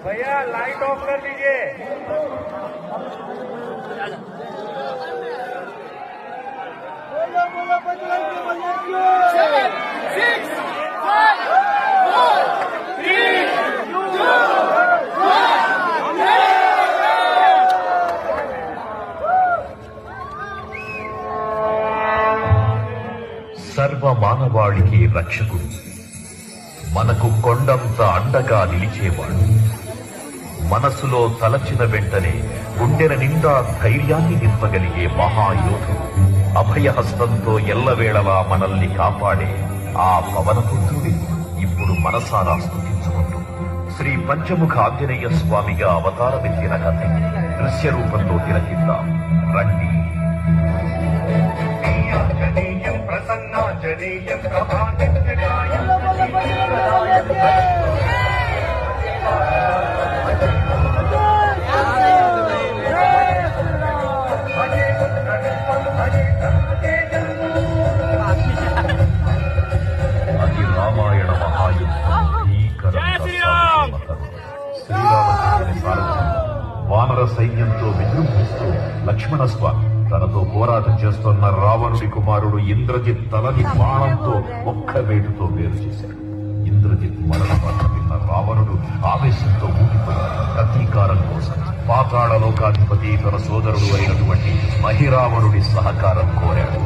भैया light of कर दीजिए। సర్వ మానవాళికి రక్షకుడు, మనకు కొండంత అండగా నిలిచేవాడు, మనసులో తలచిన వెంటనే గుండెల నిండా ధైర్యాన్ని నింపగలిగే మహాయోధుడు, అభయహస్తంతో ఎల్లవేళలా మనల్ని కాపాడే ఆ పవనపుత్రుడి ఇప్పుడు మనసారా స్తుతించుకుంటూ శ్రీ పంచముఖ ఆంజనేయ స్వామిగా అవతారమెత్తిన కథ దృశ్య రూపంలో తిలకిద్దాం రండి. ప్రసన్నాంజనేయం ప్రభాతం అది రామాయణ మహాయుద్ధం శ్రీరామచంద్రుని సారథ్యం వానర సైన్యంతో విజృంభిస్తూ లక్ష్మణస్వామి తనతో పోరాటం చేస్తున్న రావణుడి కుమారుడు ఇంద్రజిత్ తలని బాణంతో ఒక్క వేటుతో వేరు చేశాడు. ఇంద్రజిత్ మరణ వార్త విన్న రావణుడు ఆవేశంతో ఊగిపోయాడు. ప్రతీకారం కోసం పాతాళ లోకాధిపతి తన సోదరుడు అయినటువంటి మహిరావణుడి సహకారం కోరాడు.